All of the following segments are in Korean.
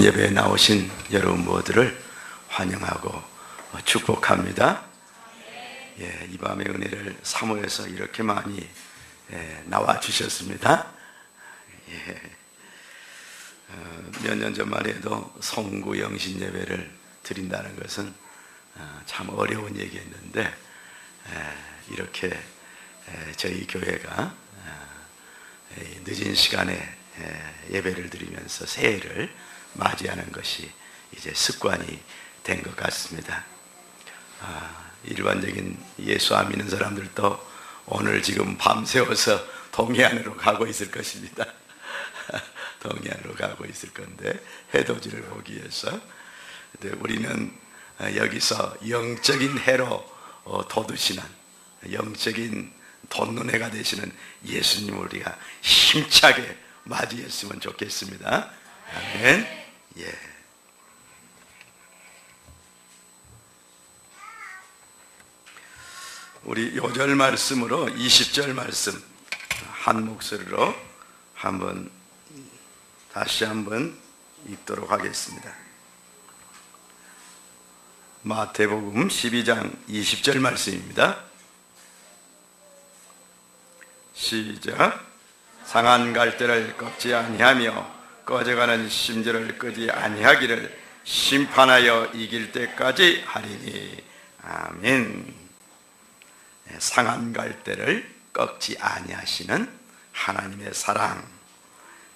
영신 예배에 나오신 여러분 모두를 환영하고 축복합니다. 이 밤의 은혜를 사모해서 이렇게 많이 나와 주셨습니다. 몇 년 전만 해도 성구 영신 예배를 드린다는 것은 참 어려운 얘기였는데, 이렇게 저희 교회가 늦은 시간에 예배를 드리면서 새해를 맞이하는 것이 이제 습관이 된 것 같습니다. 일반적인 예수 안 믿는 사람들도 오늘 지금 밤새워서 동해안으로 가고 있을 것입니다. 동해안으로 가고 있을 건데, 해돋이를 보기 위해서. 근데 우리는 여기서 영적인 해로 돋으시는, 영적인 돋는 해가 되시는 예수님을 우리가 힘차게 맞이했으면 좋겠습니다. 아멘. 우리 요절 말씀으로 20절 말씀 한 목소리로 다시 한번 읽도록 하겠습니다. 마태복음 12장 20절 말씀입니다. 시작. 상한 갈대를 꺾지 아니하며 꺼져가는 심지를 끄지 아니하기를 심판하여 이길 때까지 하리니. 아멘. 상한 갈대를 꺾지 아니하시는 하나님의 사랑,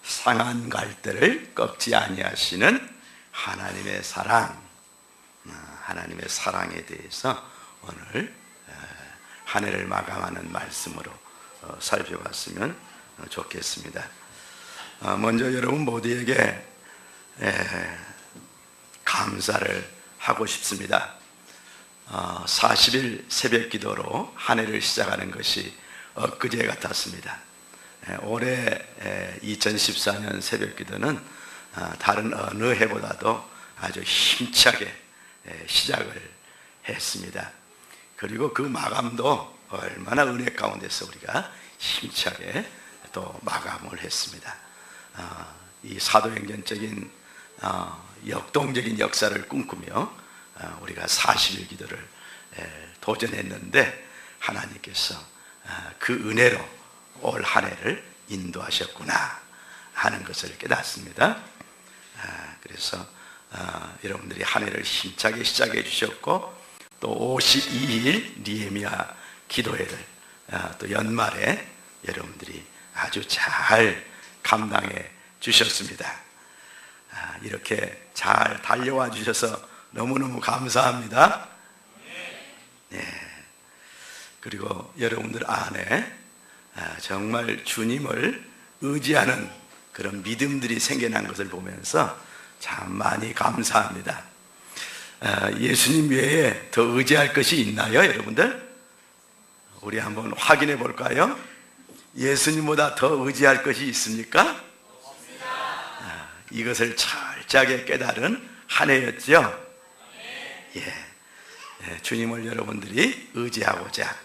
상한 갈대를 꺾지 아니하시는 하나님의 사랑, 하나님의 사랑에 대해서 오늘 한 해를 마감하는 말씀으로 살펴봤으면 좋겠습니다. 먼저 여러분 모두에게 감사를 하고 싶습니다. 40일 새벽 기도로 한 해를 시작하는 것이 엊그제 같았습니다. 올해 2014년 새벽 기도는 다른 어느 해보다도 아주 힘차게 시작을 했습니다. 그리고 그 마감도 얼마나 은혜 가운데서 우리가 힘차게 또 마감을 했습니다. 이 사도행전적인 역동적인 역사를 꿈꾸며 우리가 40일 기도를 도전했는데, 하나님께서 그 은혜로 올 한 해를 인도하셨구나 하는 것을 깨닫습니다. 그래서 여러분들이 한 해를 힘차게 시작해 주셨고, 또 52일 니에미야 기도회를 또 연말에 여러분들이 아주 잘 감당해 주셨습니다. 이렇게 잘 달려와 주셔서 너무너무 감사합니다. 그리고 여러분들 안에 정말 주님을 의지하는 그런 믿음들이 생겨난 것을 보면서 참 많이 감사합니다. 예수님 외에 더 의지할 것이 있나요, 여러분들? 우리 한번 확인해 볼까요? 예수님보다 더 의지할 것이 있습니까? 이것을 철저하게 깨달은 한 해였죠. 주님을 여러분들이 의지하고자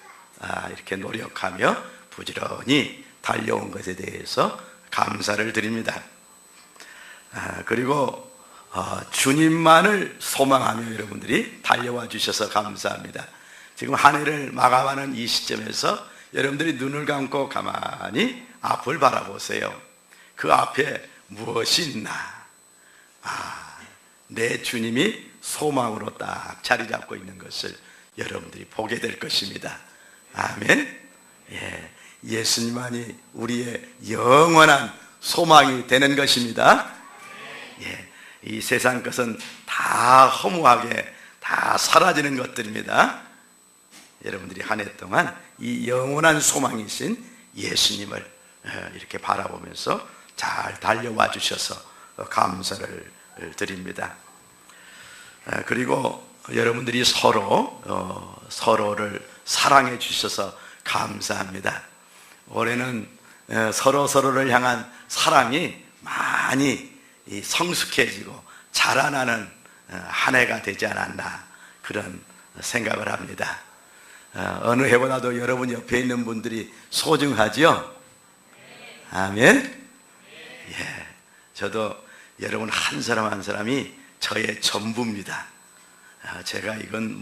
이렇게 노력하며 부지런히 달려온 것에 대해서 감사를 드립니다. 그리고 주님만을 소망하며 여러분들이 달려와 주셔서 감사합니다. 지금 한 해를 마감하는 이 시점에서 여러분들이 눈을 감고 가만히 앞을 바라보세요. 그 앞에 무엇이 있나? 내 주님이 소망으로 딱 자리 잡고 있는 것을 여러분들이 보게 될 것입니다. 아멘. 예수님만이 우리의 영원한 소망이 되는 것입니다. 이 세상 것은 다 허무하게 다 사라지는 것들입니다. 여러분들이 한 해 동안 이 영원한 소망이신 예수님을 이렇게 바라보면서 잘 달려와 주셔서 감사를 드립니다. 그리고 여러분들이 서로를 사랑해 주셔서 감사합니다. 올해는 서로를 향한 사랑이 많이 성숙해지고 자라나는 한 해가 되지 않았나, 그런 생각을 합니다. 어느 해보다도 여러분 옆에 있는 분들이 소중하지요? 아멘. 저도 여러분 한 사람 한 사람이 저의 전부입니다. 제가 이건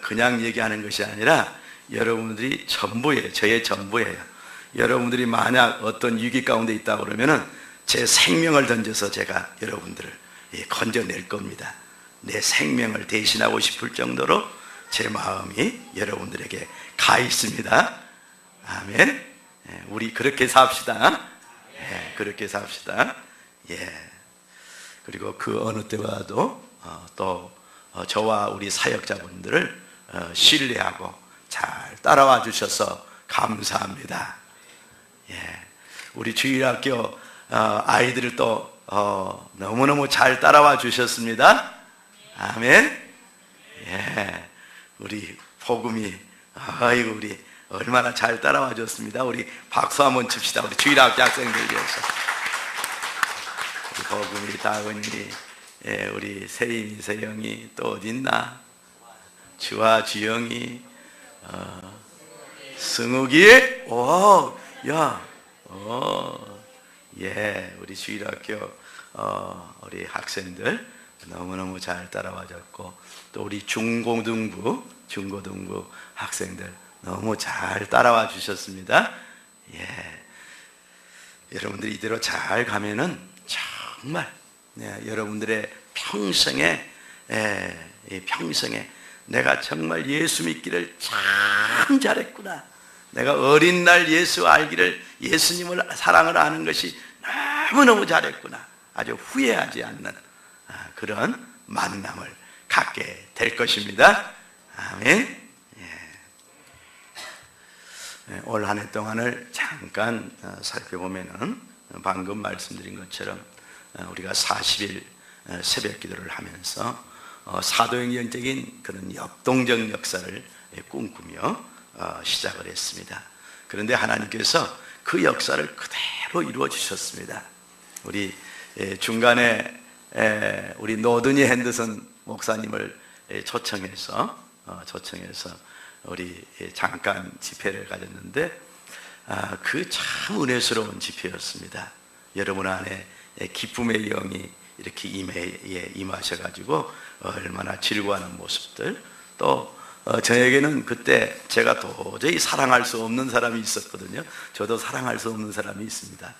그냥 얘기하는 것이 아니라 여러분들이 전부예요. 저의 전부예요. 여러분들이 만약 어떤 위기 가운데 있다 그러면은 제 생명을 던져서 제가 여러분들을 건져낼 겁니다. 내 생명을 대신하고 싶을 정도로 제 마음이 여러분들에게 가 있습니다. 아멘. 우리 그렇게 삽시다. 그렇게 삽시다. 그리고 그 어느 때와도 또 저와 우리 사역자분들을 신뢰하고 잘 따라와 주셔서 감사합니다. 우리 주일학교 아이들을 또 너무너무 잘 따라와 주셨습니다. 아멘. 우리 복음이 아이고 우리 얼마나 잘 따라와 줬습니다. 우리 박수 한번 칩시다. 우리 주일학교 학생들 위해서. 우리 복음이, 다은이, 우리 세임이, 세영이 또 어딨나? 주아, 주영이, 승욱이, 우리 주일학교 우리 학생들 너무너무 잘 따라와 줬고, 또 우리 중고등부 학생들 너무 잘 따라와 주셨습니다. 여러분들이 이대로 잘 가면은 정말 여러분들의 평생에 내가 정말 예수 믿기를 참 잘했구나, 내가 어린 날 예수 알기를, 예수님을 사랑을 아는 것이 너무너무 잘했구나, 아주 후회하지 않는 그런 만남을 갖게 될 것입니다. 아멘. 올 한 해 동안을 잠깐 살펴보면은 방금 말씀드린 것처럼 우리가 40일 새벽 기도를 하면서 사도행전적인 그런 역동적 역사를 꿈꾸며 시작을 했습니다. 그런데 하나님께서 그 역사를 그대로 이루어 주셨습니다. 우리 중간에 우리 노드니 핸드슨 목사님을 초청해서 우리 잠깐 집회를 가졌는데 그 참 은혜스러운 집회였습니다. 여러분 안에 기쁨의 영이 이렇게 임하셔가지고 얼마나 즐거워하는 모습들, 또 저에게는 그때 제가 도저히 사랑할 수 없는 사람이 있었거든요. 저도 사랑할 수 없는 사람이 있습니다.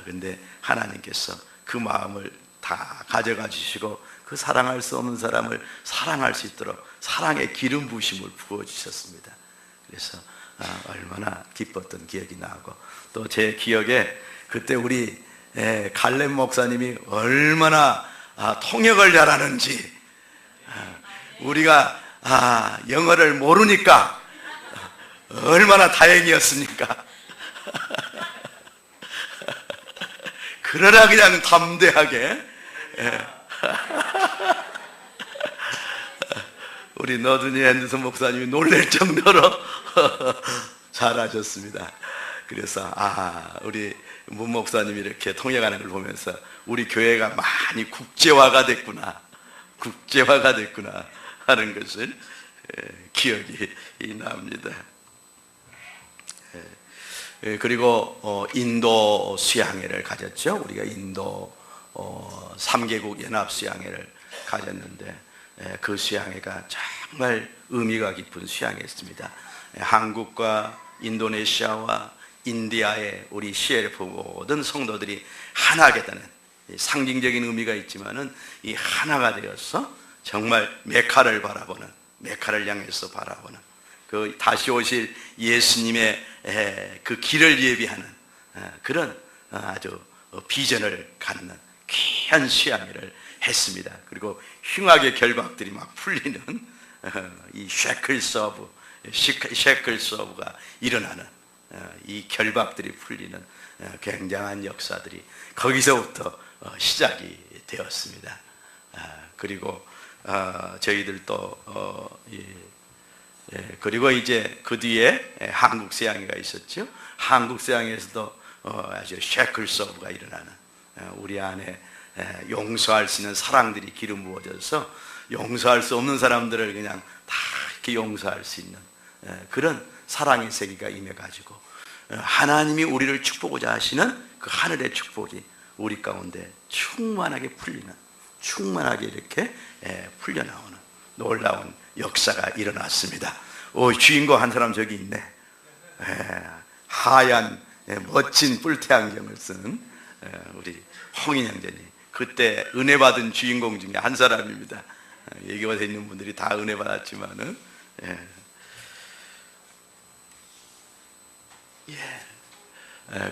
근데 하나님께서 그 마음을 다 가져가 주시고 그 사랑할 수 없는 사람을 사랑할 수 있도록 사랑의 기름 부으심을 부어주셨습니다. 그래서 얼마나 기뻤던 기억이 나고, 또 제 기억에 그때 우리 갈렙 목사님이 얼마나 통역을 잘하는지, 우리가 영어를 모르니까 얼마나 다행이었습니까? 그러나 그냥 담대하게 우리 너드니 앤더슨 목사님이 놀랄 정도로 잘하셨습니다. 그래서 우리 문 목사님이 이렇게 통역하는 걸 보면서 우리 교회가 많이 국제화가 됐구나 하는 것을 기억이 납니다. 그리고 인도 수양회를 가졌죠. 우리가 인도 3개국 연합 수양회를 가졌는데 그 수양회가 정말 의미가 깊은 수양회였습니다. 한국과 인도네시아와 인디아의 우리 CLF 모든 성도들이 하나겠다는 상징적인 의미가 있지만은 이 하나가 되어서 정말 메카를 향해서 바라보는 그 다시 오실 예수님의 그 길을 예비하는 그런 아주 비전을 갖는 귀한 수양회를 했습니다. 그리고 흉악의 결박들이 막 풀리는 이 쉐클 서브가 일어나는 이 결박들이 풀리는 굉장한 역사들이 거기서부터 시작이 되었습니다. 그리고 저희들도 그리고 이제 그 뒤에 한국 서양회가 있었죠. 한국 서양회에서도 아주 쉐클 서브가 일어나는, 우리 안에 용서할 수 있는 사랑들이 기름 부어져서 용서할 수 없는 사람들을 그냥 다 이렇게 용서할 수 있는 그런 사랑의 세계가 임해가지고 하나님이 우리를 축복하고자 하시는 그 하늘의 축복이 우리 가운데 충만하게 충만하게 이렇게 풀려나오는 놀라운 역사가 일어났습니다. 주인공 한 사람 저기 있네. 하얀 멋진 뿔테안경을 쓴 우리 홍인 형제님, 그때 은혜 받은 주인공 중에 한 사람입니다. 여기 와서 있는 분들이 다 은혜 받았지만은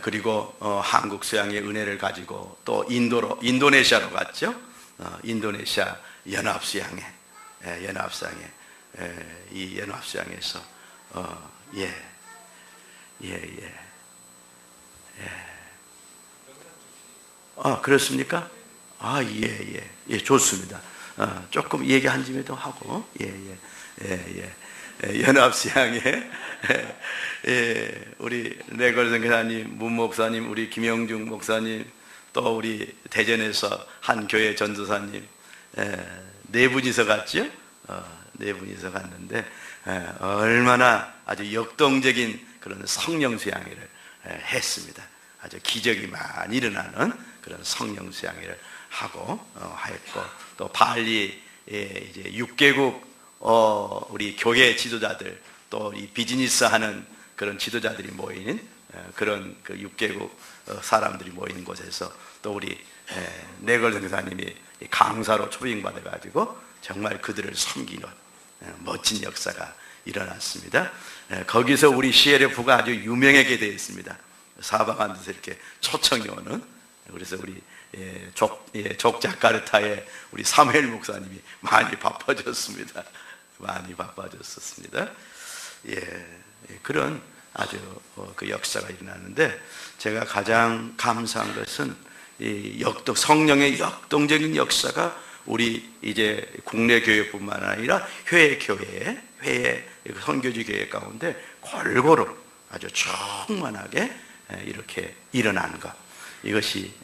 그리고 한국 수양의 은혜를 가지고 또 인도네시아로 갔죠. 인도네시아 연합수양회, 이 연합수양에서 그렇습니까? 좋습니다. 조금 얘기한 점에도 하고, 연합수양회, 우리 레걸 선교사님, 문 목사님, 우리 김영중 목사님, 또 우리 대전에서 한 교회 전도사님, 네 분이서 갔죠? 네 분이서 갔는데, 얼마나 아주 역동적인 그런 성령 수양회를 했습니다. 아주 기적이 많이 일어나는 그런 성령 수양회를 하고 했고, 또 발리 이제 6개국 우리 교회 지도자들, 또 이 비즈니스 하는 그런 지도자들이 모이는 그런 그 6개국 사람들이 모이는 곳에서 또 우리 네걸 선교사님이 강사로 초빙받아 가지고 정말 그들을 섬기는 멋진 역사가 일어났습니다. 거기서 우리 CLF가 아주 유명하게 되어 있습니다. 사방한 데서 이렇게 초청이 오는. 그래서 우리 족자카르타의 우리 사무엘 목사님이 많이 바빠졌습니다. 많이 바빠졌었습니다. 그런 아주 그 역사가 일어나는데, 제가 가장 감사한 것은 이 성령의 역동적인 역사가 우리 이제 국내 교회뿐만 아니라 해외 선교지 교회 가운데 골고루 아주 충만하게 이렇게 일어나는 것, 이것이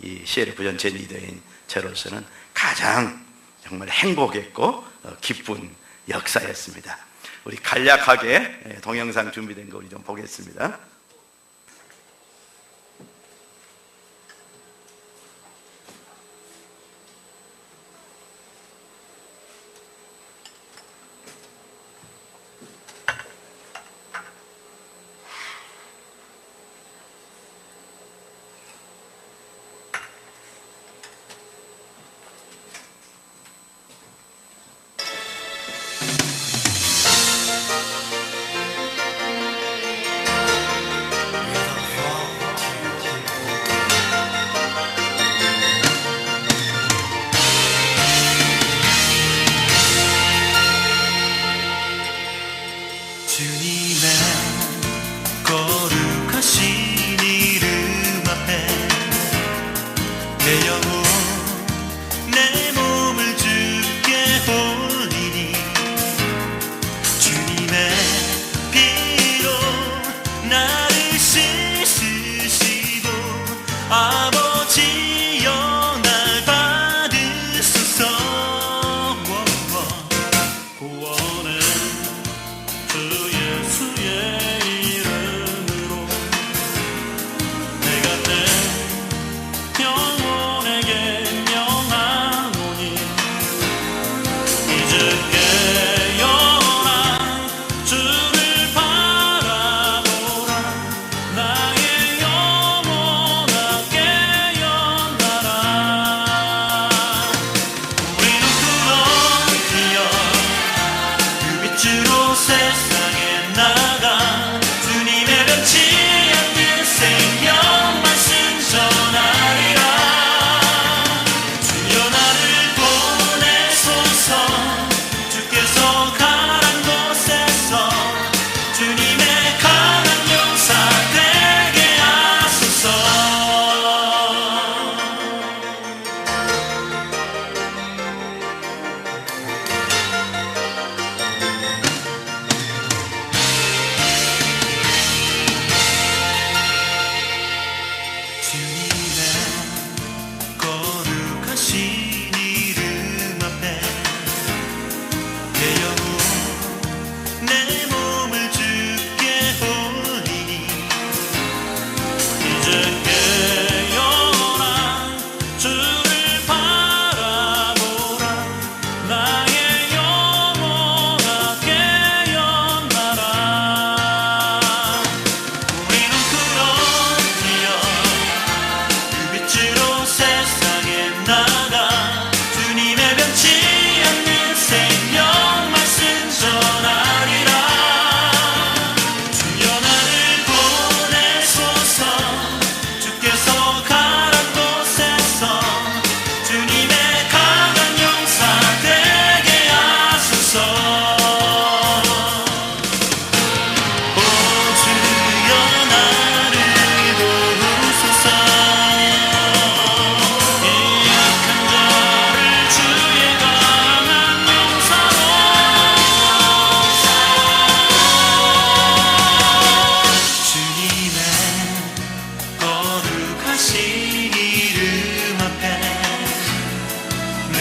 이 CLF 전체 리더인 저로서는 가장 정말 행복했고 기쁜 역사였습니다. 우리 간략하게 동영상 준비된 거 우리 좀 보겠습니다.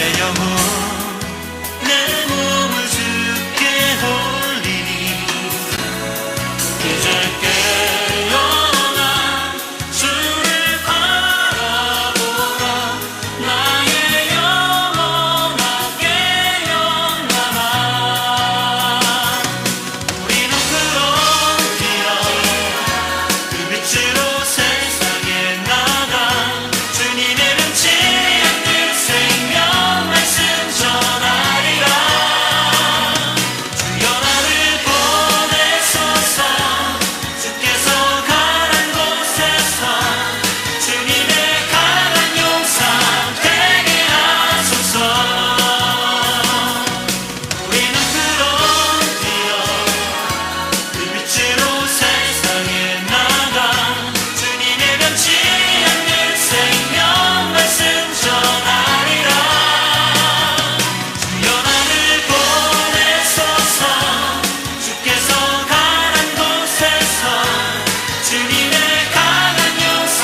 내 영혼 내 몸을 주께 돌리니 이제 깨어나 주를 바라보라 나의 영혼하게 영원하나 우리는 그렇기여 그 빛으로 세상에 나가 주님의 변치 않는 생명 말씀 전하리라 주여 나를 보내소서 주께서 가란 곳에서 주님의 강한 용사 되게 하소서 우리는 그렇기여 그 빛으로 세상에 나가 주님의 변치 않는 생명 말씀 전하리라 주여 나를 보내소서 주께서 가란 곳에서 주님의 강한 용사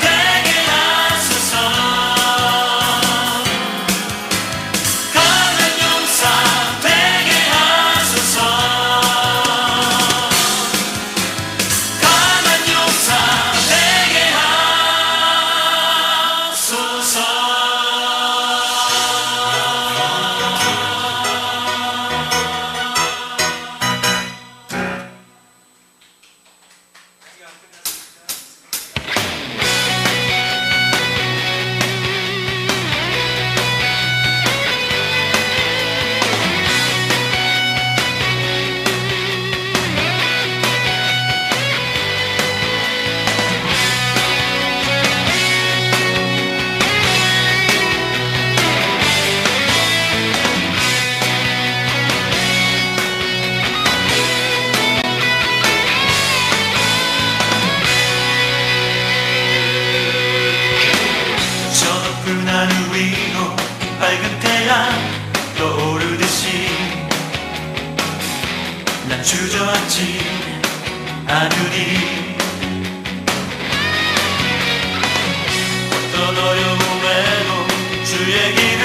되게 하소서 강한 용사 되게 하소서 강한 용사 되게 하소서 저 높은 하늘 위로 밝은 태양 떠오르듯이 난 주저앉지 않으리 어떤 어려움에도 주의 길을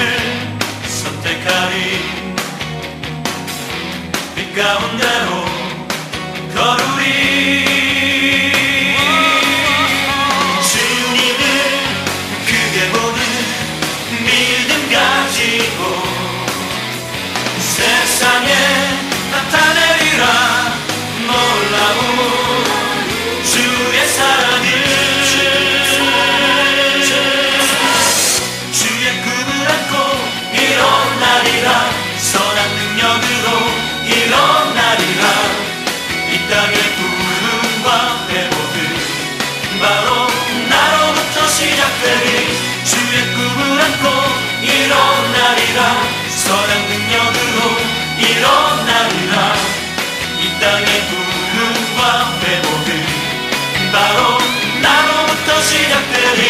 선택하리 빛 가운데로 걸으리 주님을 크게 보는 믿음 가지고 세상에 나타내리라 놀라운 주의 사랑을 주의 꿈을 안고 일어나리라 선한 능력으로 일어나리라 이 땅의 부흥과 회복은 바로 나로부터 시작되리 주의 꿈을 안고 일어나리라 선한 능력으로 일어나리라 이 땅의 부흥과 회복은 바로 나로부터 시작되리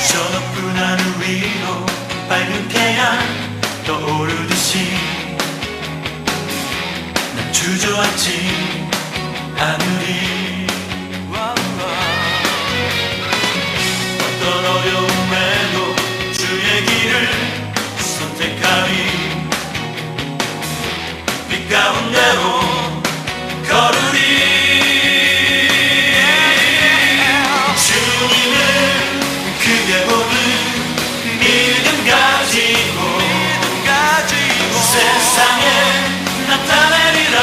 저 높은 하늘 위로 밝은 태양 떠오르듯이 난 주저앉지 않으리 어떤 어려움에도 주의 길을 선택하리 빛 가운데로 걸으리 주님을 크게 보는 믿음 가지고 세상에 나타내리라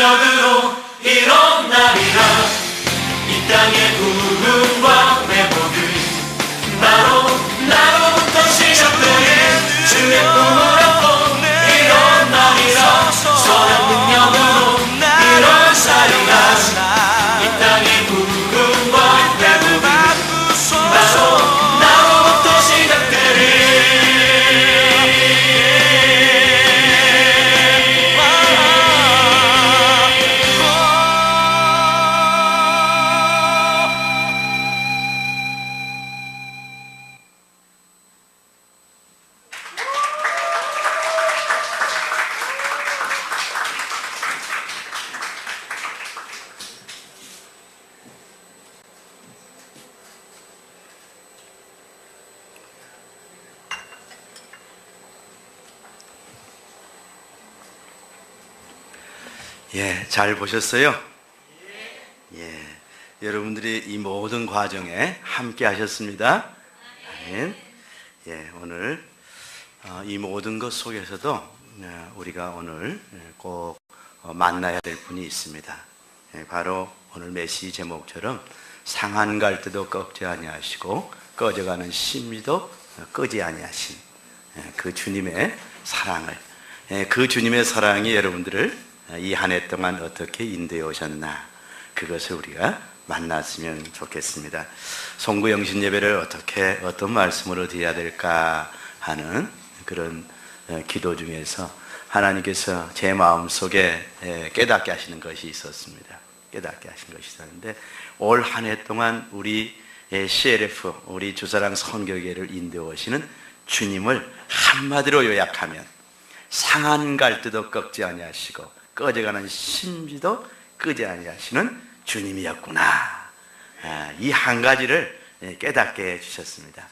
능력으로 일어나리라. 이 땅의 부흥과 회복은 나로부터 시작되리. 주의 꿈을 안고 일어나리라. 선한 능력으로 일어나리라. 이 땅의 부흥과 회복은 나로부터 시작되리. 예, 잘 보셨어요? 예, 여러분들이 이 모든 과정에 함께 하셨습니다. 아멘. 예, 오늘 이 모든 것 속에서도 우리가 오늘 꼭 만나야 될 분이 있습니다. 예, 바로 오늘 메시지 제목처럼 상한 갈대도 꺾지 아니하시고 꺼져가는 심리도 끄지 아니하신 그 주님의 사랑을, 그 주님의 사랑이 여러분들을 이 한 해 동안 어떻게 인도해 오셨나, 그것을 우리가 만났으면 좋겠습니다. 송구 영신 예배를 어떤 말씀으로 드려야 될까 하는 그런 기도 중에서 하나님께서 제 마음속에 깨닫게 하시는 것이 있었습니다. 깨닫게 하신 것이 있었는데, 올 한 해 동안 우리 CLF, 우리 주사랑 선교회를 인도해 오시는 주님을 한마디로 요약하면 상한 갈대도 꺾지 아니하시고 꺼져가는 심지도 끄지 아니하시는 주님이었구나. 이 한 가지를 깨닫게 해주셨습니다.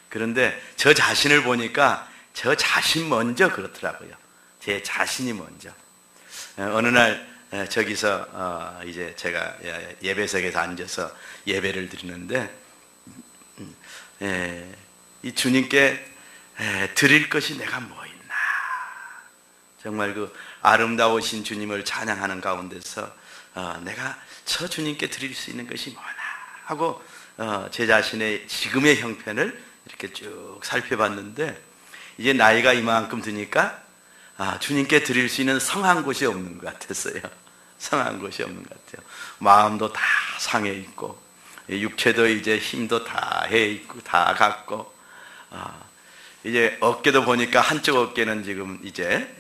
그런데 저 자신을 보니까 저 자신 먼저 그렇더라고요. 제 자신이 먼저. 어느 날 저기서 이제 제가 예배석에서 앉아서 예배를 드리는데 이 주님께 드릴 것이 내가 뭐 있나. 정말 그 아름다우신 주님을 찬양하는 가운데서 내가 저 주님께 드릴 수 있는 것이 뭐나 하고 제 자신의 지금의 형편을 이렇게 쭉 살펴봤는데, 이제 나이가 이만큼 드니까 주님께 드릴 수 있는 성한 곳이 없는 것 같았어요. 성한 곳이 없는 것 같아요. 마음도 다 상해 있고, 육체도 이제 힘도 다 해 있고 다 갔고, 이제 어깨도 보니까 한쪽 어깨는 지금 이제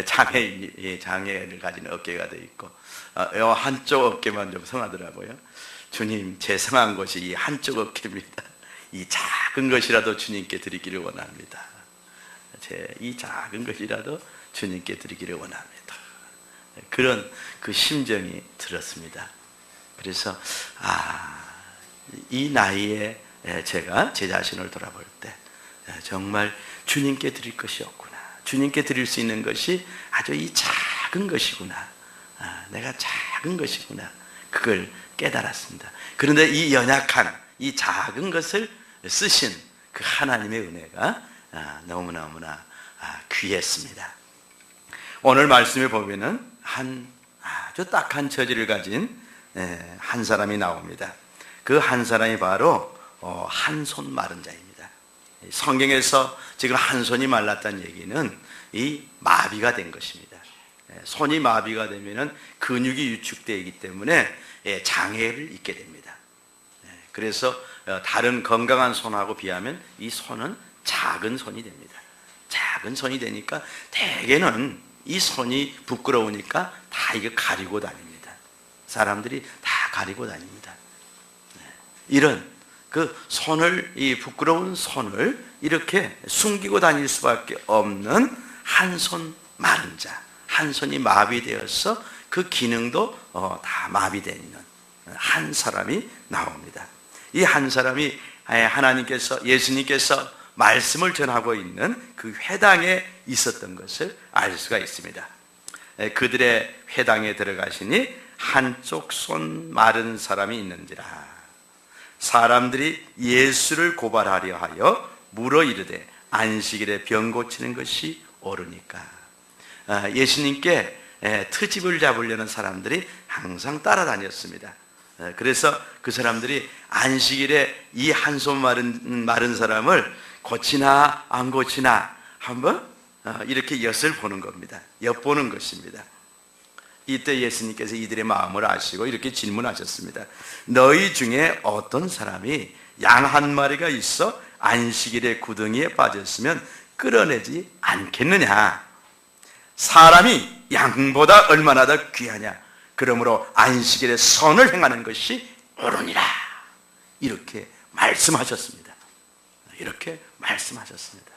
장애를 가진 어깨가 돼 있고, 한쪽 어깨만 좀 성하더라고요. 주님, 제 성한 것이 이 한쪽 어깨입니다. 이 작은 것이라도 주님께 드리기를 원합니다. 이 작은 것이라도 주님께 드리기를 원합니다. 그런 그 심정이 들었습니다. 그래서 이 나이에 제가 제 자신을 돌아볼 때 정말 주님께 드릴 것이 없구나. 주님께 드릴 수 있는 것이 아주 이 작은 것이구나. 내가 작은 것이구나. 그걸 깨달았습니다. 그런데 이 연약한 이 작은 것을 쓰신 그 하나님의 은혜가 너무나 귀했습니다. 오늘 말씀에 보면은 아주 딱한 처지를 가진 한 사람이 나옵니다. 그 한 사람이 바로 한 손 마른 자입니다. 성경에서 지금 한 손이 말랐다는 얘기는 이 마비가 된 것입니다. 손이 마비가 되면은 근육이 유축되기 때문에 장애를 입게 됩니다. 그래서 다른 건강한 손하고 비하면 이 손은 작은 손이 됩니다. 작은 손이 되니까 대개는 이 손이 부끄러우니까 다 이거 가리고 다닙니다. 사람들이 다 가리고 다닙니다. 이런 그 손을, 이 부끄러운 손을 이렇게 숨기고 다닐 수밖에 없는 한 손 마른 자, 한 손이 마비되어서 그 기능도 다 마비되어 있는 한 사람이 나옵니다. 이 한 사람이 하나님께서, 예수님께서 말씀을 전하고 있는 그 회당에 있었던 것을 알 수가 있습니다. 그들의 회당에 들어가시니 한쪽 손 마른 사람이 있는지라. 사람들이 예수를 고발하려 하여 물어 이르되 안식일에 병 고치는 것이 옳으니까. 예수님께 트집을 잡으려는 사람들이 항상 따라다녔습니다. 그래서 그 사람들이 안식일에 이 한 손 마른 사람을 고치나 안 고치나 한번 이렇게 엿을 보는 겁니다. 엿보는 것입니다. 이때 예수님께서 이들의 마음을 아시고 이렇게 질문하셨습니다. 너희 중에 어떤 사람이 양 한 마리가 있어 안식일에 구덩이에 빠졌으면 끌어내지 않겠느냐? 사람이 양보다 얼마나 더 귀하냐? 그러므로 안식일에 선을 행하는 것이 옳으니라. 이렇게 말씀하셨습니다. 이렇게 말씀하셨습니다.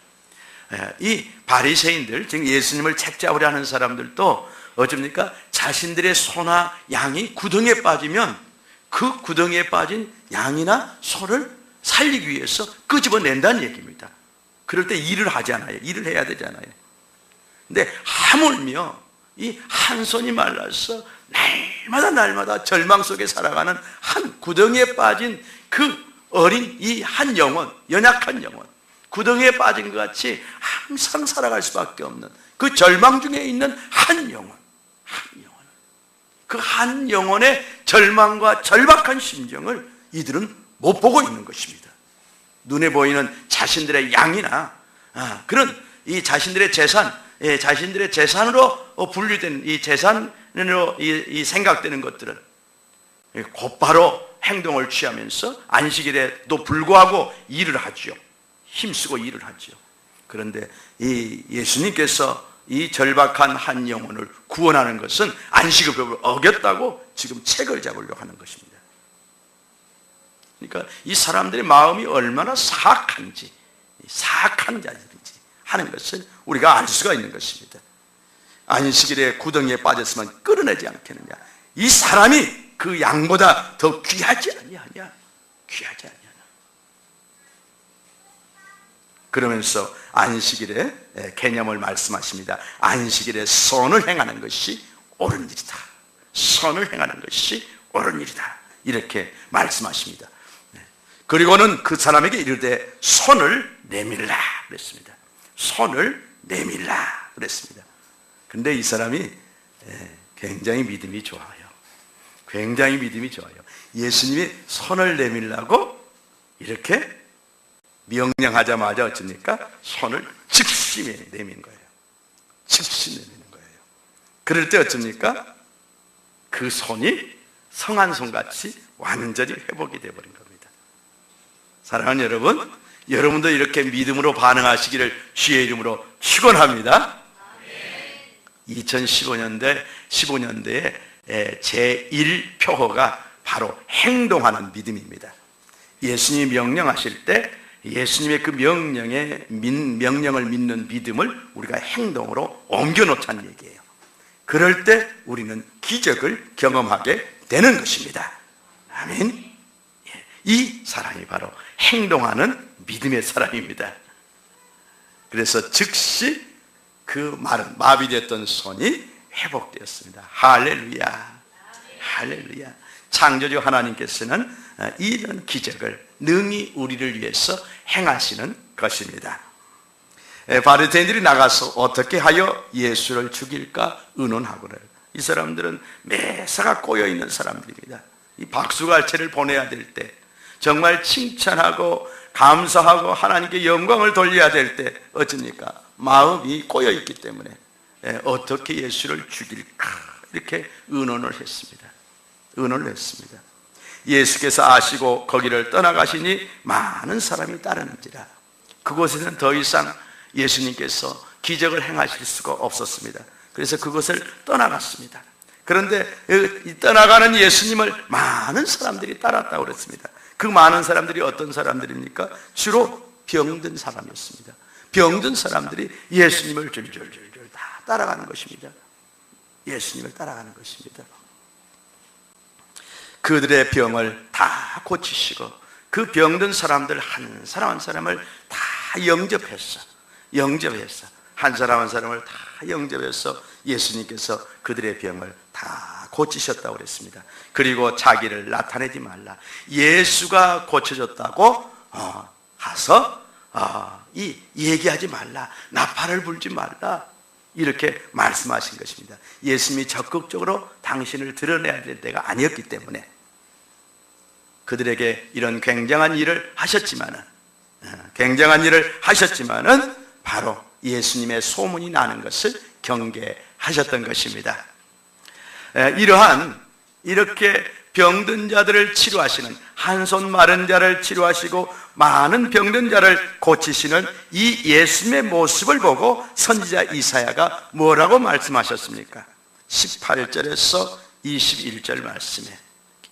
이 바리새인들, 즉 예수님을 책잡으려 하는 사람들도 어쩝니까? 자신들의 소나 양이 구덩이에 빠지면 그 구덩이에 빠진 양이나 소를 살리기 위해서 끄집어낸다는 얘기입니다. 그럴 때 일을 하지 않아요. 일을 해야 되잖아요. 근데 하물며 이 한 손이 말라서 날마다 절망 속에 살아가는 한 구덩이에 빠진 그 어린 이 한 영혼, 연약한 영혼, 구덩이에 빠진 것 같이 항상 살아갈 수밖에 없는 그 절망 중에 있는 한 영혼, 그 한 영혼의 절망과 절박한 심정을 이들은 못 보고 있는 것입니다. 눈에 보이는 자신들의 양이나 그런 이 자신들의 재산, 자신들의 재산으로 분류된 이 재산으로 이 생각되는 것들은 곧바로 행동을 취하면서 안식일에도 불구하고 일을 하죠. 힘쓰고 일을 하죠. 그런데 이 예수님께서 이 절박한 한 영혼을 구원하는 것은 안식일을 어겼다고 지금 책을 잡으려고 하는 것입니다. 그러니까 이 사람들의 마음이 얼마나 사악한지, 사악한 자들인지 하는 것을 우리가 알 수가 있는 것입니다. 안식일에 구덩이에 빠졌으면 끌어내지 않겠느냐? 이 사람이 그 양보다 더 귀하지 아니하냐? 귀하지 아니하냐? 그러면서 안식일의 개념을 말씀하십니다. 안식일에 선을 행하는 것이 옳은 일이다. 선을 행하는 것이 옳은 일이다. 이렇게 말씀하십니다. 그리고는 그 사람에게 이르되 손을 내밀라 그랬습니다. 손을 내밀라 그랬습니다. 근데 이 사람이 굉장히 믿음이 좋아요. 굉장히 믿음이 좋아요. 예수님이 손을 내밀라고 이렇게 명령하자마자 어쩝니까? 손을 즉시 내미는 거예요. 즉시 내미는 거예요. 그럴 때 어쩝니까? 그 손이 성한 손같이 완전히 회복이 되어버린 겁니다. 사랑하는 여러분, 여러분도 이렇게 믿음으로 반응하시기를 주의 이름으로 축원합니다. 2015년도에 제1표어가 바로 행동하는 믿음입니다. 예수님이 명령하실 때 예수님의 그 명령을 믿는 믿음을 우리가 행동으로 옮겨놓자는 얘기예요. 그럴 때 우리는 기적을 경험하게 되는 것입니다. 아멘. 이 사람이 바로 행동하는 믿음의 사람입니다. 그래서 즉시 그 마비됐던 손이 회복되었습니다. 할렐루야. 할렐루야. 창조주 하나님께서는 이런 기적을 능히 우리를 위해서 행하시는 것입니다. 바리새인들이 나가서 어떻게 하여 예수를 죽일까 의논하거늘. 이 사람들은 매사가 꼬여있는 사람들입니다. 이 박수갈채를 보내야 될 때, 정말 칭찬하고 감사하고 하나님께 영광을 돌려야 될 때 어쩝니까? 마음이 꼬여있기 때문에 어떻게 예수를 죽일까 이렇게 의논을 했습니다. 의논을 했습니다. 예수께서 아시고 거기를 떠나가시니 많은 사람이 따르는지라. 그곳에는 더 이상 예수님께서 기적을 행하실 수가 없었습니다. 그래서 그곳을 떠나갔습니다. 그런데 떠나가는 예수님을 많은 사람들이 따랐다고 그랬습니다. 그 많은 사람들이 어떤 사람들입니까? 주로 병든 사람이었습니다. 병든 사람들이 예수님을 줄줄줄줄 다 따라가는 것입니다. 예수님을 따라가는 것입니다. 그들의 병을 다 고치시고 그 병든 사람들 한 사람 한 사람을 다 영접했어. 한 사람 한 사람을 다 영접해서 예수님께서 그들의 병을 다 고치셨다고 그랬습니다. 그리고 자기를 나타내지 말라. 예수가 고쳐줬다고 가서 얘기하지 말라. 나팔을 불지 말라. 이렇게 말씀하신 것입니다. 예수님이 적극적으로 당신을 드러내야 될 때가 아니었기 때문에 그들에게 이런 굉장한 일을 하셨지만은 바로 예수님의 소문이 나는 것을 경계하셨던 것입니다. 이렇게 병든 자들을 치료하시는, 한 손 마른 자를 치료하시고 많은 병든 자를 고치시는 이 예수님의 모습을 보고 선지자 이사야가 뭐라고 말씀하셨습니까? 18절에서 21절 말씀에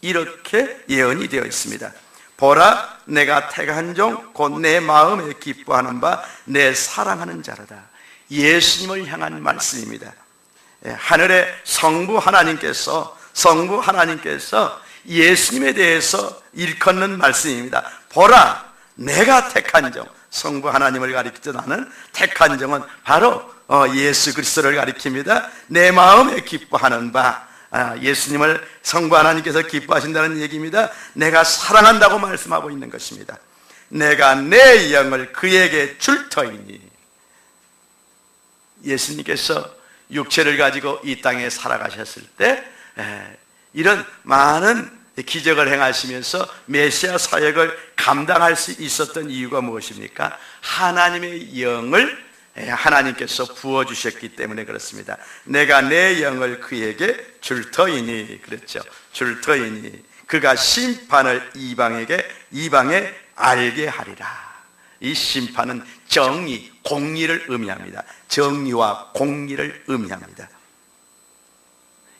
이렇게 예언이 되어 있습니다. 보라, 내가 택한 종 곧 내 마음에 기뻐하는 바 내 사랑하는 자로다. 예수님을 향한 말씀입니다. 하늘의 성부 하나님께서 예수님에 대해서 일컫는 말씀입니다. 보라, 내가 택한 종, 성부 하나님을 가리키듯 하는 택한 종은 바로 예수 그리스도를 가리킵니다. 내 마음에 기뻐하는 바, 예수님을 성부 하나님께서 기뻐하신다는 얘기입니다. 내가 사랑한다고 말씀하고 있는 것입니다. 내가 내 영을 그에게 줄 터이니. 예수님께서 육체를 가지고 이 땅에 살아가셨을 때 이런 많은 기적을 행하시면서 메시아 사역을 감당할 수 있었던 이유가 무엇입니까? 하나님의 영을 하나님께서 부어주셨기 때문에 그렇습니다. 내가 내 영을 그에게 줄 터이니, 그렇죠. 줄 터이니 그가 심판을 이방에 알게 하리라. 이 심판은 정의, 공의를 의미합니다. 정의와 공의를 의미합니다.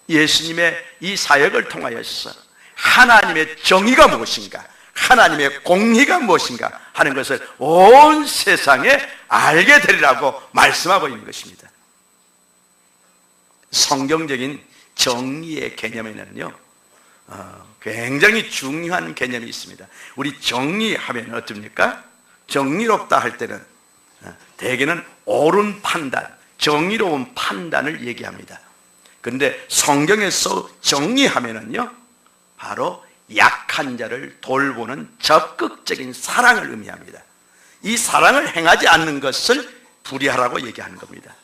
예수님의 이 사역을 통하여서 하나님의 정의가 무엇인가, 하나님의 공의가 무엇인가 하는 것을 온 세상에 알게 되리라고 말씀하고 있는 것입니다. 성경적인 정의의 개념에는요, 굉장히 중요한 개념이 있습니다. 우리 정의하면 어떻습니까? 정의롭다 할 때는 대개는 옳은 판단, 정의로운 판단을 얘기합니다. 그런데 성경에서 정의하면은요, 바로 약한 자를 돌보는 적극적인 사랑을 의미합니다. 이 사랑을 행하지 않는 것을 불의하라고 얘기하는 겁니다.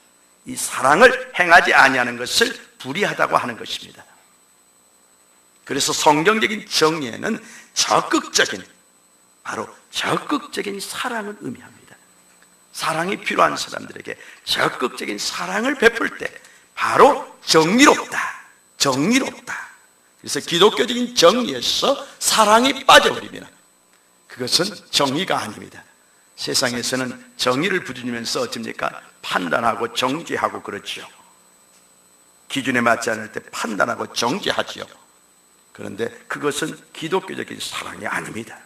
이 사랑을 행하지 아니하는 것을 불의하다고 하는 것입니다. 그래서 성경적인 정의에는 바로 적극적인 사랑을 의미합니다. 사랑이 필요한 사람들에게 적극적인 사랑을 베풀 때 바로 정의롭다. 그래서 기독교적인 정의에서 사랑이 빠져버리면 그것은 정의가 아닙니다. 세상에서는 정의를 부르면서 어떻습니까? 판단하고 정죄하고 그렇죠. 기준에 맞지 않을 때 판단하고 정죄하지요. 그런데 그것은 기독교적인 사랑이 아닙니다.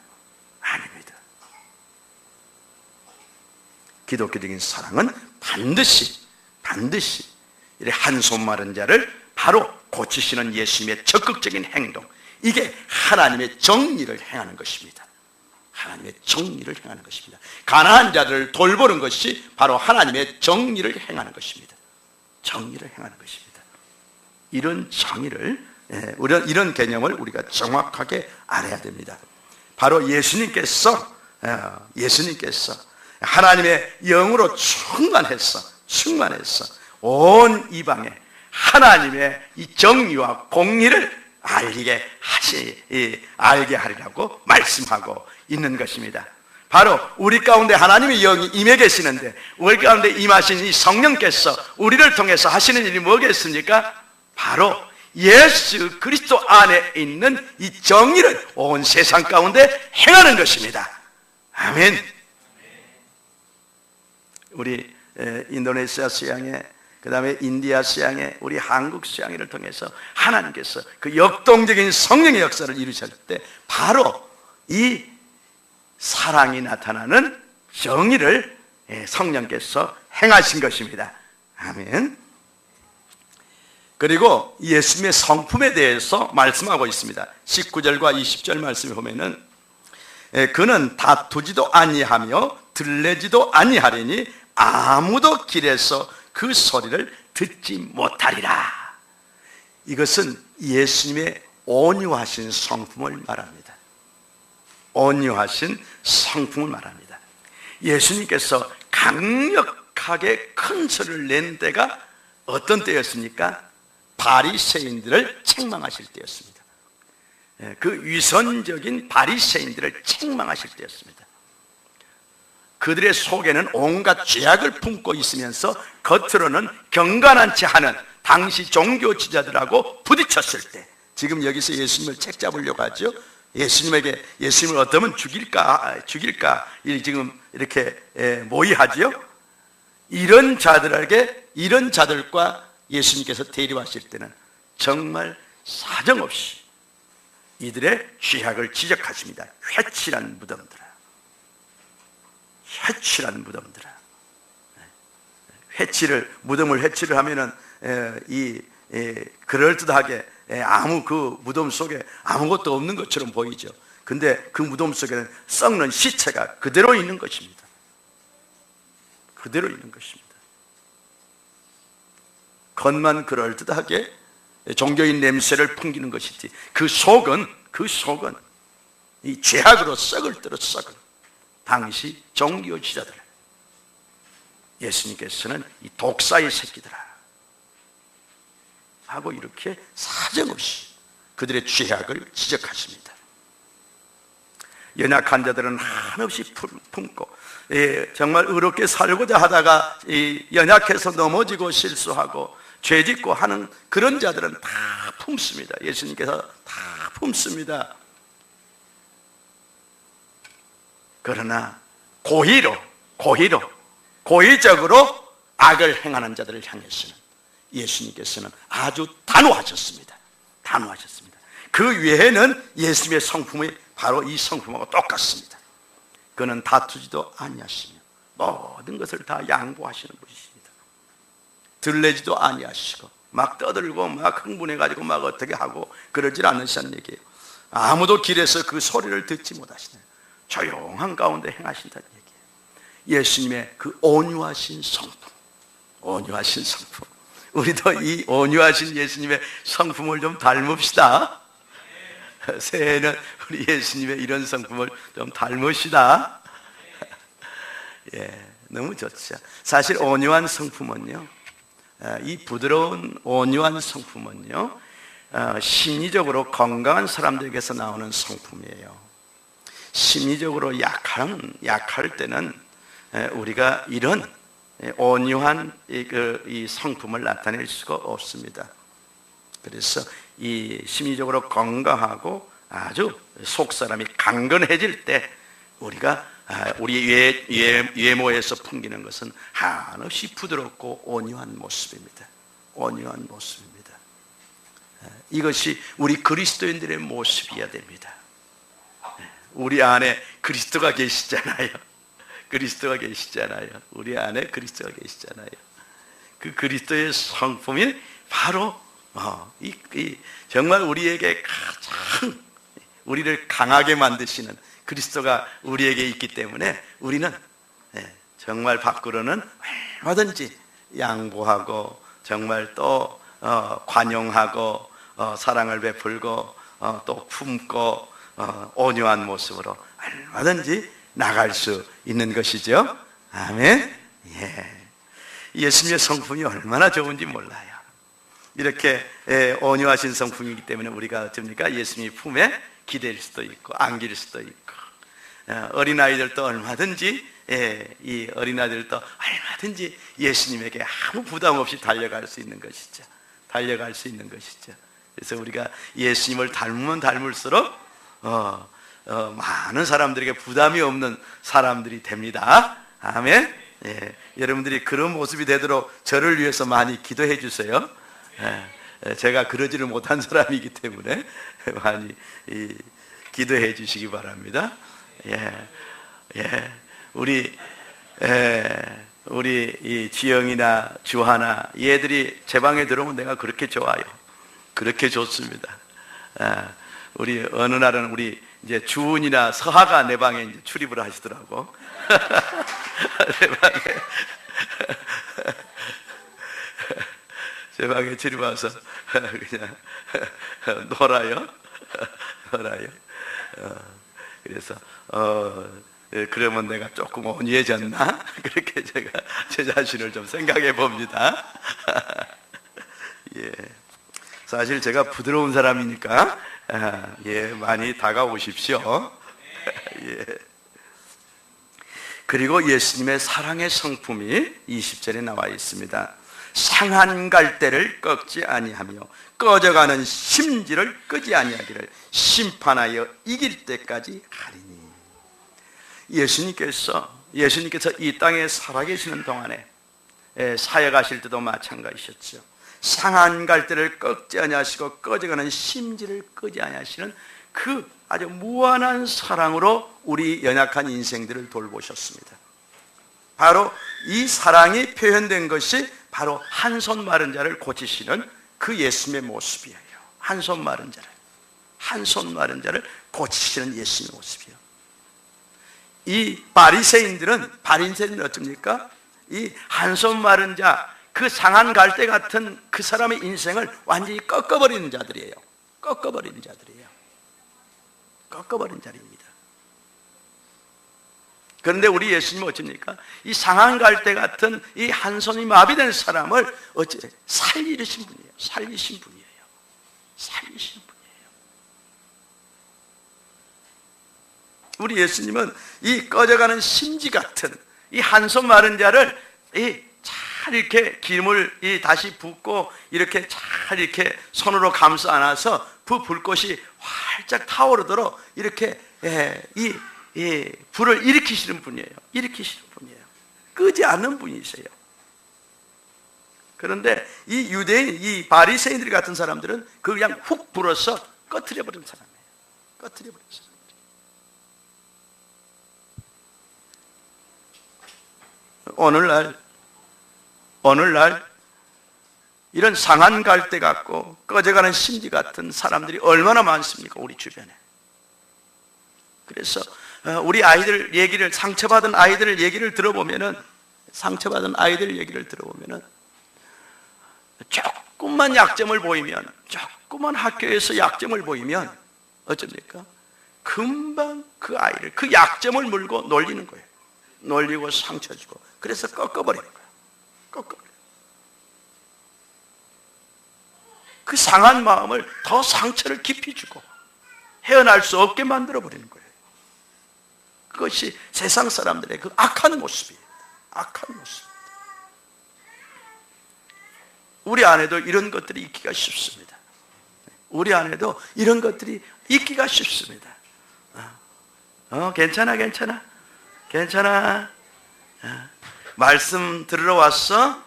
기독교적인 사랑은 반드시 한 손 마른 자를 바로 고치시는 예수님의 적극적인 행동, 이게 하나님의 정의를 행하는 것입니다. 가난한 자들을 돌보는 것이 바로 하나님의 정의를 행하는 것입니다. 이런 정의를, 이런 개념을 우리가 정확하게 알아야 됩니다. 바로 예수님께서 하나님의 영으로 충만해서 온 이방에 하나님의 이 정의와 공의를 알게 하리라고 말씀하고 있는 것입니다. 바로 우리 가운데 하나님의 영이 임해 계시는데, 우리 가운데 임하신 이 성령께서 우리를 통해서 하시는 일이 뭐겠습니까? 바로 예수 그리스도 안에 있는 이 정의를 온 세상 가운데 행하는 것입니다. 아멘. 우리 인도네시아 수양회, 그 다음에 인디아 수양회, 우리 한국 수양회를 통해서 하나님께서 그 역동적인 성령의 역사를 이루셨을 때 바로 이 사랑이 나타나는 정의를 성령께서 행하신 것입니다. 아멘. 그리고 예수님의 성품에 대해서 말씀하고 있습니다. 19절과 20절 말씀에 보면은 그는 다투지도 아니하며 들레지도 아니하리니 아무도 길에서 그 소리를 듣지 못하리라. 이것은 예수님의 온유하신 성품을 말합니다. 예수님께서 강력하게 큰 소리를 낸 데가 어떤 때였습니까? 바리새인들을 책망하실 때였습니다. 그 위선적인 바리새인들을 책망하실 때였습니다. 그들의 속에는 온갖 죄악을 품고 있으면서 겉으로는 경건한 체 하는 당시 종교 지자들하고 부딪혔을 때, 지금 여기서 예수님을 책잡으려고 하죠. 예수님을 어떠면 죽일까 지금 이렇게 모의하지요. 이런 자들과 예수님께서 대립하실 때는 정말 사정없이 이들의 죄악을 지적하십니다. 회칠한 무덤들아, 회칠한 무덤들아. 무덤을 회칠을 하면은 그럴듯하게 아무 그 무덤 속에 아무것도 없는 것처럼 보이죠. 근데 그 무덤 속에는 썩는 시체가 그대로 있는 것입니다. 그대로 있는 것입니다. 겉만 그럴듯하게 종교인 냄새를 풍기는 것이지 그 속은 이 죄악으로 썩을 대로 썩은 당시 종교 지자들, 예수님께서는 이 독사의 새끼들아 하고 이렇게 사정없이 그들의 죄악을 지적하십니다. 연약한 자들은 한없이 품고 정말 의롭게 살고자 하다가 연약해서 넘어지고 실수하고 죄짓고 하는 그런 자들은 다 품습니다. 예수님께서 다 품습니다. 그러나 고의적으로 악을 행하는 자들을 향해서는 예수님께서는 아주 단호하셨습니다. 그 외에는 예수님의 성품이 바로 이 성품하고 똑같습니다. 그는 다투지도 아니하시며 모든 것을 다 양보하시는 분이십니다. 들레지도 아니하시고 막 떠들고 막 흥분해가지고 막 어떻게 하고 그러질 않으시는 얘기예요. 아무도 길에서 그 소리를 듣지 못하시네요. 조용한 가운데 행하신다는 얘기예요. 예수님의 그 온유하신 성품, 우리도 이 온유하신 예수님의 성품을 좀 닮읍시다. 새해에는 우리 예수님의 이런 성품을 좀 닮읍시다. 너무 좋죠. 사실 온유한 성품은요, 이 부드러운 온유한 성품은요, 심리적으로 건강한 사람들에게서 나오는 성품이에요. 심리적으로 약할 때는 우리가 이런 온유한 이 성품을 나타낼 수가 없습니다. 그래서 이 심리적으로 건강하고 아주 속사람이 강건해질 때 우리가 우리 외모에서 풍기는 것은 한없이 부드럽고 온유한 모습입니다. 이것이 우리 그리스도인들의 모습이어야 됩니다. 우리 안에 그리스도가 계시잖아요. 우리 안에 그리스도가 계시잖아요. 그 그리스도의 성품이 바로 정말 우리에게 가장 우리를 강하게 만드시는 그리스도가 우리에게 있기 때문에 우리는 정말 밖으로는 얼마든지 양보하고 정말 또 관용하고 사랑을 베풀고 또 품고 온유한 모습으로 얼마든지 나갈 수 있는 것이죠. 아멘. 예수님의 성품이 얼마나 좋은지 몰라요. 이렇게 온유하신 성품이기 때문에 우리가 어쩝니까? 예수님의 품에 기댈 수도 있고 안길 수도 있고, 어린아이들도 얼마든지 예수님에게 아무 부담 없이 달려갈 수 있는 것이죠. 그래서 우리가 예수님을 닮으면 닮을수록 많은 사람들에게 부담이 없는 사람들이 됩니다. 아멘. 여러분들이 그런 모습이 되도록 저를 위해서 많이 기도해 주세요. 제가 그러지를 못한 사람이기 때문에 많이 기도해 주시기 바랍니다. 우리 이 지영이나 주하나 얘들이 제 방에 들어오면 내가 그렇게 좋아요. 그렇게 좋습니다. 우리 어느 날은 우리 이제 주은이나 서하가 내 방에 이제 출입을 하시더라고. 제 방에 출입와서 그냥 놀아요. 그래서 그러면 내가 조금 온유해졌나? 그렇게 제가 제 자신을 좀 생각해 봅니다. 예. 사실 제가 부드러운 사람이니까 많이 다가오십시오. 예. 그리고 예수님의 사랑의 성품이 20절에 나와 있습니다. 상한 갈대를 꺾지 아니하며 꺼져가는 심지를 끄지 아니하기를 심판하여 이길 때까지 하리니. 예수님께서 이 땅에 살아계시는 동안에 사역하실 때도 마찬가지셨죠. 상한 갈대를 꺾지 아니하시고 꺼져가는 심지를 끄지 아니하시는 그 아주 무한한 사랑으로 우리 연약한 인생들을 돌보셨습니다. 바로 이 사랑이 표현된 것이 바로 한 손 마른 자를 고치시는 그 예수님의 모습이에요. 한 손 마른 자를 고치시는 예수님의 모습이에요. 이 바리새인들은 어떻습니까? 이 한 손 마른 자, 그 상한 갈대 같은 그 사람의 인생을 완전히 꺾어버리는 자들이에요. 꺾어버린 자리입니다. 그런데 우리 예수님은 어쩝니까? 이 상한 갈대 같은 이 한 손이 마비된 사람을 살리신 분이에요. 살리신 분이에요. 우리 예수님은 이 꺼져가는 심지 같은 이 한 손 마른 자를 잘 이렇게 기름을 다시 붓고 이렇게 잘 이렇게 손으로 감싸 안아서 그 불꽃이 활짝 타오르도록 이렇게 이 불을 일으키시는 분이에요. 끄지 않는 분이세요. 그런데 이 유대인, 이 바리새인들 같은 사람들은 그걸 그냥 훅 불어서 꺼트려 버린 사람이에요. 오늘날 이런 상한 갈대 같고 꺼져가는 심지 같은 사람들이 얼마나 많습니까? 우리 주변에. 그래서 우리 아이들 얘기를, 상처받은 아이들 얘기를 들어보면은 조금만 약점을 보이면, 조금만 학교에서 약점을 보이면 어쩝니까? 금방 그 아이를, 그 약점을 물고 놀리는 거예요. 놀리고 상처 주고, 그래서 꺾어버리는 거예요. 그 상한 마음을 더 상처를 깊이 주고 헤어날 수 없게 만들어 버리는 거예요. 그것이 세상 사람들의 그 악한 모습이에요. 우리 안에도 이런 것들이 있기가 쉽습니다. 괜찮아. 말씀 들으러 왔어?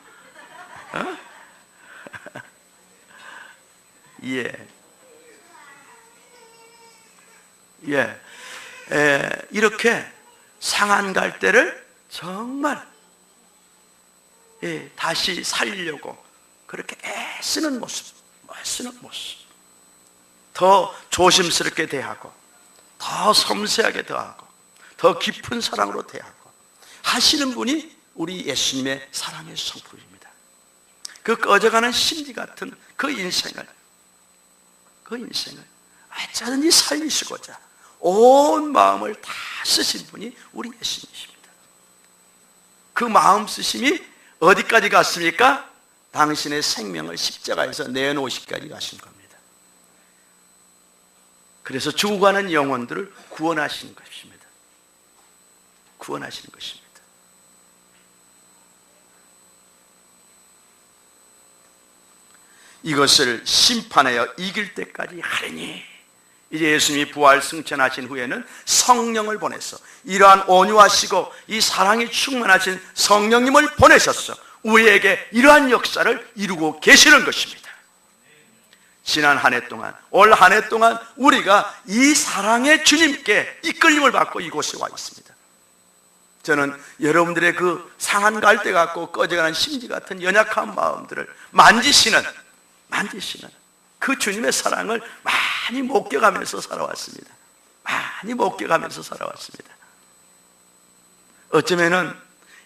이렇게 상한 갈대를 정말 다시 살리려고 그렇게 애쓰는 모습, 더 조심스럽게 대하고, 더 섬세하게 대하고, 더 깊은 사랑으로 대하고 하시는 분이 우리 예수님의 사랑의 성품입니다. 그 꺼져가는 심지 같은 그 인생을 어쩌든지 살리시고자 온 마음을 다 쓰신 분이 우리 예수님이십니다. 그 마음 쓰심이 어디까지 갔습니까? 당신의 생명을 십자가에서 내놓으시기까지 가신 겁니다. 그래서 죽어가는 영혼들을 구원하시는 것입니다. 이것을 심판하여 이길 때까지 하리니. 이제 예수님이 부활 승천하신 후에는 성령을 보내서 이러한 온유하시고 이 사랑이 충만하신 성령님을 보내셔서 우리에게 이러한 역사를 이루고 계시는 것입니다. 지난 한 해 동안, 올 한 해 동안 우리가 이 사랑의 주님께 이끌림을 받고 이곳에 와 있습니다. 저는 여러분들의 그 상한 갈대 같고 꺼져가는 심지 같은 연약한 마음들을 만지시는 그 주님의 사랑을 많이 목격하면서 살아왔습니다. 어쩌면은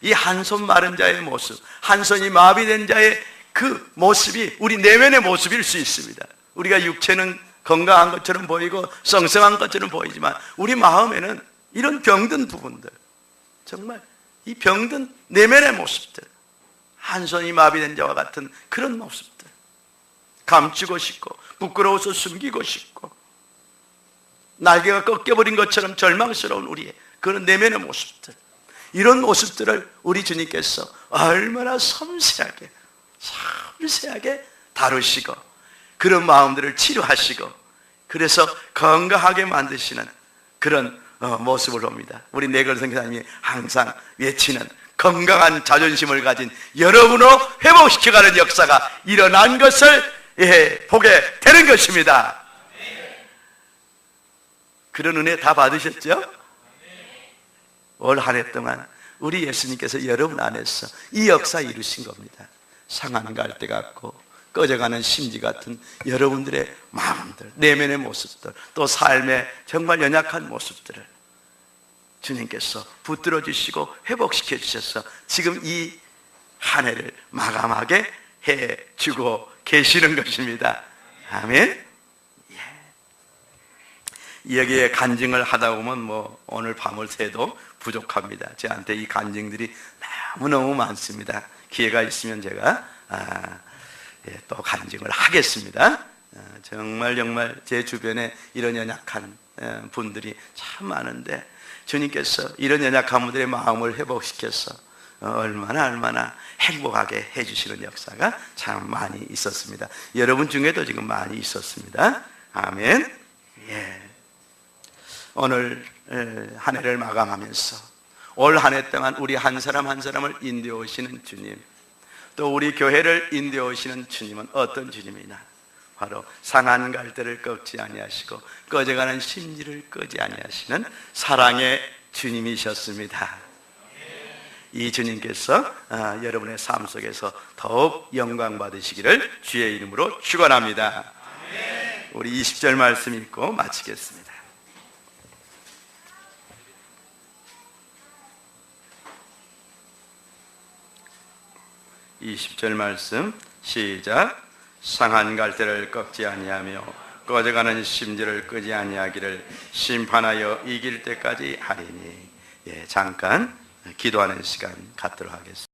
이 한 손 마른 자의 모습, 한 손이 마비된 자의 그 모습이 우리 내면의 모습일 수 있습니다. 우리가 육체는 건강한 것처럼 보이고 성성한 것처럼 보이지만 우리 마음에는 이런 병든 부분들, 정말 이 병든 내면의 모습들, 한 손이 마비된 자와 같은 그런 모습들, 감추고 싶고 부끄러워서 숨기고 싶고 날개가 꺾여버린 것처럼 절망스러운 우리의 그런 내면의 모습들, 이런 모습들을 우리 주님께서 얼마나 섬세하게 다루시고 그런 마음들을 치료하시고 그래서 건강하게 만드시는 그런 모습을 봅니다. 우리 내걸 선교사님이 항상 외치는 건강한 자존심을 가진 여러분으로 회복시켜가는 역사가 일어난 것을 보게 되는 것입니다. 그런 은혜 다 받으셨죠? 올 한 해 동안 우리 예수님께서 여러분 안에서 이 역사 이루신 겁니다. 상한 갈대 같고 꺼져가는 심지 같은 여러분들의 마음들, 내면의 모습들, 또 삶의 정말 연약한 모습들을 주님께서 붙들어 주시고 회복시켜 주셔서 지금 이 한 해를 마감하게 해주고 계시는 것입니다. 아멘. 여기에 간증을 하다 보면 오늘 밤을 새도 부족합니다. 저한테 이 간증들이 너무너무 많습니다. 기회가 있으면 제가 또 간증을 하겠습니다. 정말 제 주변에 이런 연약한 분들이 참 많은데 주님께서 이런 연약한 분들의 마음을 회복시켜서 얼마나 행복하게 해주시는 역사가 참 많이 있었습니다. 여러분 중에도 지금 많이 있었습니다. 아멘. 오늘 한 해를 마감하면서 올 한 해 동안 우리 한 사람 한 사람을 인도해 오시는 주님, 또 우리 교회를 인도해 오시는 주님은 어떤 주님이냐? 바로 상한 갈대를 꺾지 아니하시고 꺼져가는 심지를 끄지 아니하시는 사랑의 주님이셨습니다. 이 주님께서 여러분의 삶 속에서 더욱 영광 받으시기를 주의 이름으로 축원합니다. 우리 20절 말씀 읽고 마치겠습니다. 이 20절 말씀 시작. 상한 갈대를 꺾지 아니하며 꺼져가는 심지를 끄지 아니하기를 심판하여 이길 때까지 하리니. 잠깐 기도하는 시간 갖도록 하겠습니다.